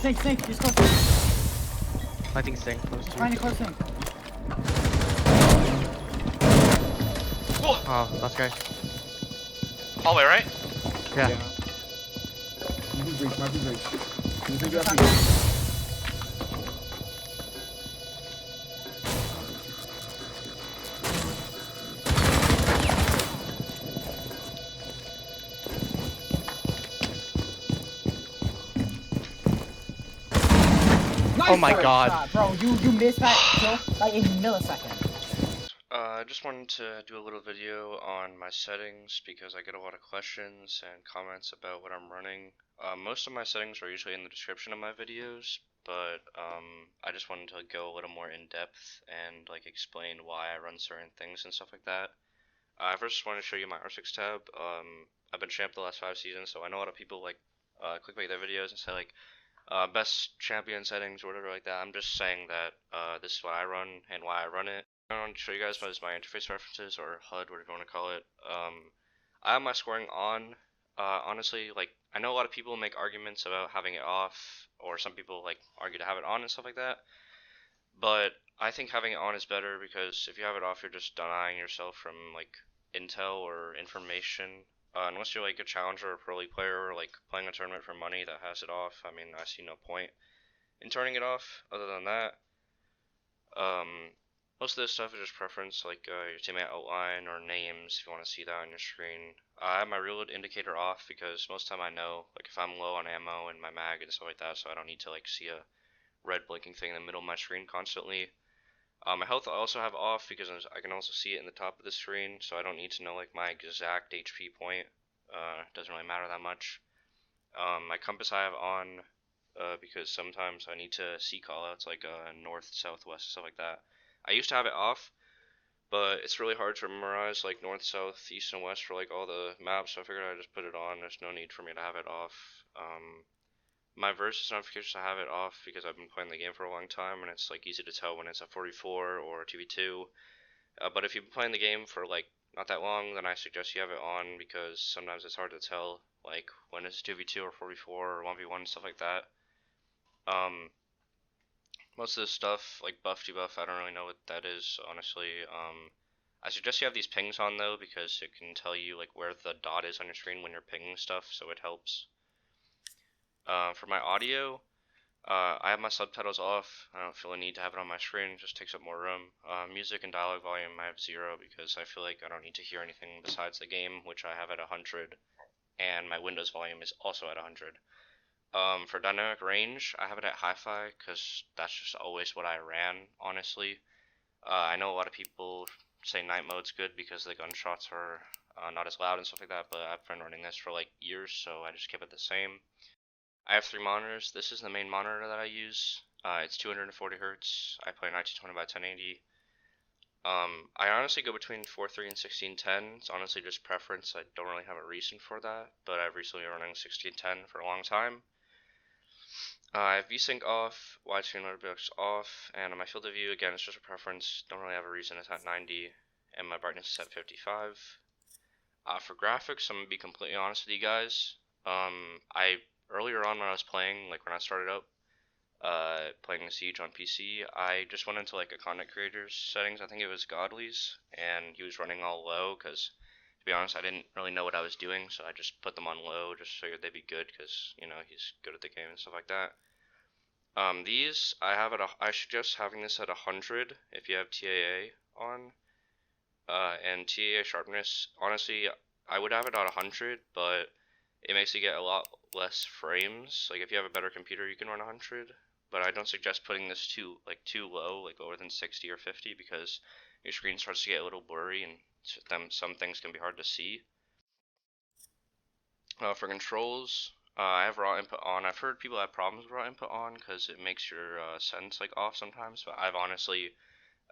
Snake, he's close. I think Snake close too. Trying to close him. Oh, last guy. Hallway, right? Yeah. Might be breach. You think you have to Oh my god. Shot, bro, you missed that kill by a millisecond. I just wanted to do a little video on my settings because I get a lot of questions and comments about what I'm running. Most of my settings are usually in the description of my videos, but I just wanted to go a little more in depth and like explain why I run certain things and stuff like that. I first want to show you my R6 tab. I've been champ the last 5 seasons, so I know a lot of people like clickbait their videos and say like best champion settings or whatever like that. I'm just saying that this is what I run and why I run it. I want to show you guys my interface preferences, or HUD, whatever you want to call it. I have my scoring on. Honestly, like I know a lot of people make arguments about having it off, or some people like argue to have it on and stuff like that. But I think having it on is better because if you have it off, you're just denying yourself from like intel or information. Unless you're like a challenger or pro league player or like playing a tournament for money that has it off, I mean, I see no point in turning it off. Other than that, most of this stuff is just preference, like your teammate outline or names if you want to see that on your screen. I have my reload indicator off because most of the time I know like if I'm low on ammo and my mag and stuff like that, so I don't need to like see a red blinking thing in the middle of my screen constantly. My health I also have off because I can also see it in the top of the screen, so I don't need to know like my exact HP point. It doesn't really matter that much. My compass I have on because sometimes I need to see callouts like north, south, west, stuff like that. I used to have it off, but it's really hard to memorize like north, south, east, and west for like all the maps, so I figured I'd just put it on. There's no need for me to have it off. My versus notifications I have it off because I've been playing the game for a long time and it's like easy to tell when it's a 44 or a 2v2. But if you've been playing the game for like not that long, then I suggest you have it on because sometimes it's hard to tell like when it's 2v2 or 44 or 1v1 stuff like that. Most of this stuff like buff debuff, I don't really know what that is honestly. I suggest you have these pings on though because it can tell you like where the dot is on your screen when you're pinging stuff, so it helps. For my audio, I have my subtitles off. I don't feel a need to have it on my screen, it just takes up more room. Music and dialogue volume I have 0 because I feel like I don't need to hear anything besides the game, which I have at 100, and my Windows volume is also at 100. For dynamic range, I have it at hi-fi because that's just always what I ran, honestly. I know a lot of people say night mode's good because the gunshots are not as loud and stuff like that, but I've been running this for like years, so I just keep it the same. I have 3 monitors. This is the main monitor that I use. It's 240 Hz. I play 1920 by 1080. I honestly go between 4.3 and 1610. It's honestly just preference. I don't really have a reason for that, but I've recently been running 1610 for a long time. I have VSync off, widescreen letterbox off, and on my field of view, again, it's just a preference. Don't really have a reason. It's at 90, and my brightness is at 55. For graphics, I'm gonna be completely honest with you guys. Earlier on when I was playing, like when I started up playing the Siege on PC, I just went into like a content creator's settings. I think it was Godly's, and he was running all low because, to be honest, I didn't really know what I was doing, so I just put them on low, just figured they'd be good because, you know, he's good at the game and stuff like that. These, I suggest having this at 100 if you have TAA on, and TAA sharpness, honestly, I would have it at 100, but it makes you get a lot less frames. Like if you have a better computer, you can run 100, but I don't suggest putting this too low, like lower than 60 or 50, because your screen starts to get a little blurry and some things can be hard to see. For controls, I have raw input on. I've heard people have problems with raw input on because it makes your Sens like off sometimes, but I've honestly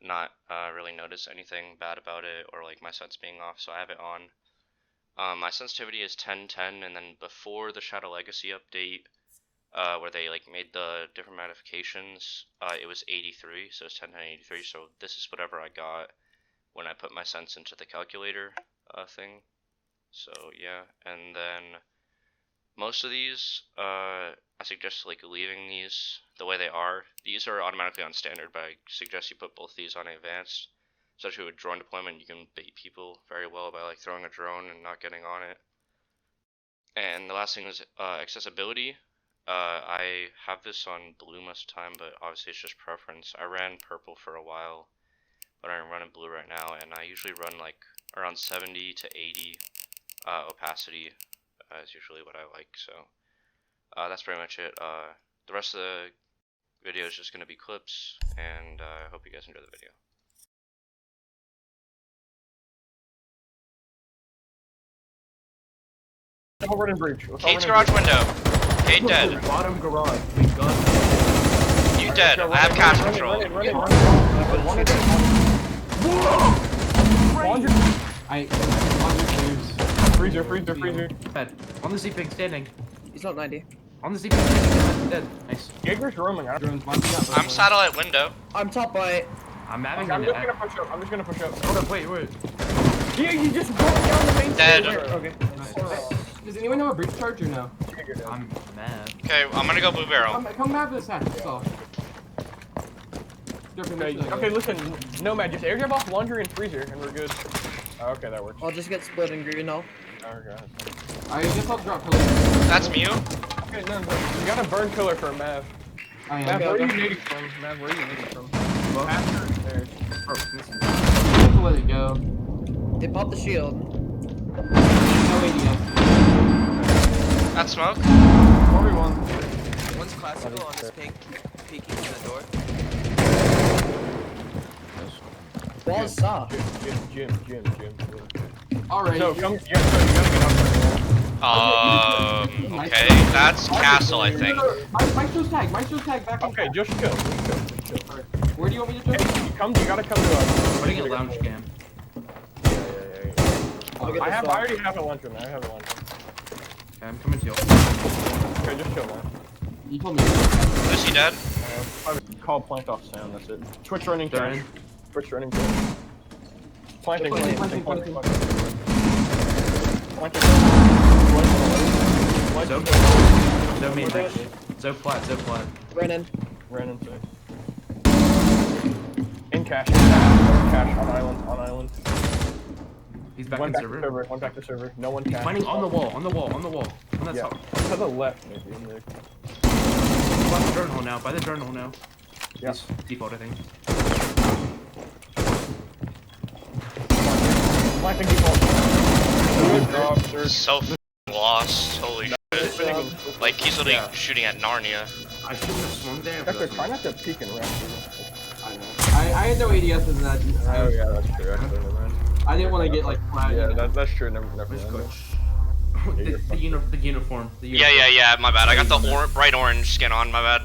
not really noticed anything bad about it or like my Sens being off, so I have it on. My sensitivity is 1010, and then before the Shadow Legacy update, where they like made the different modifications, it was 83, so it's 1010 83. So this is whatever I got when I put my Sens into the calculator thing. So yeah, and then most of these, I suggest like leaving these the way they are. These are automatically on standard, but I suggest you put both these on advanced. Especially with drone deployment, you can bait people very well by like throwing a drone and not getting on it. And the last thing is accessibility. I have this on blue most of the time, but obviously it's just preference. I ran purple for a while, but I'm running blue right now, and I usually run like around 70 to 80 opacity is usually what I like. So that's pretty much it. The rest of the video is just going to be clips, and I hope you guys enjoy the video. Let's over in breach. Kate's garage window. Kate dead. Bottom garage. We got You dead. I have cash control. Freezer. Dead. On the Z-Pig standing. He's not 90. On the Z-Pig standing. Dead. Nice. Jaeger's roaming. I'm satellite window. I'm top right. I'm having I'm a just gonna push up. Hold up, wait. He just broke down the main Dead. stairs. Okay. Does anyone know a breach charge or no? I'm mad. Okay, I'm gonna go blue barrel. Come back to this hatch, that's all. Okay, listen, Nomad, just air jab off laundry and freezer, and we're good. Oh, okay, that works. I'll just get split in green now. Okay. I guess I'll drop pillar. That's Mew. Okay, no, you got a burn killer for Mav. I am. Mav, where are you Okay. nading from? Mav, where are you nading from? After there. I have to let it go. They popped the shield. No ADS. That's smoke. 41. One's classical on this pink, peeking in the door. Wall is soft. Jim. Alright. So, come, yeah, so you gotta get up there. Okay, that's castle, I think. Maestro's tag back. Okay, just chill. Where do you want me to jump? Hey, you gotta come to us. Putting a lounge cam. I'll get I this already have a lunchroom. Okay, I'm coming to you. Okay, just chill, man. You told me. Is he dead? Call plant off sound, that's it. Twitch running They're cash. in. Twitch running cash. Planting. Zo main back. Zo flat. Brennan. Ran in safe. In cash. Cash on island. He's back Went in back server. to server. Went back to server. No one cash. Mining on the wall. On that Yeah. top. To the left, maybe. In the... By the drone hole now. Yeah. It's default, I think. Planting default. Good job, sir. So f***ing lost. Holy shit. Like, he's literally shooting at Narnia. I shouldn't have swung there. Actually, try not to peek and rest. I know. I had no ADS in that. Oh yeah, that's true. Actually, never mind. I didn't want to get like flat. Yeah, that's true. Never Where's mind. Coach? The uniform. Yeah, my bad. I got the bright orange skin on, my bad.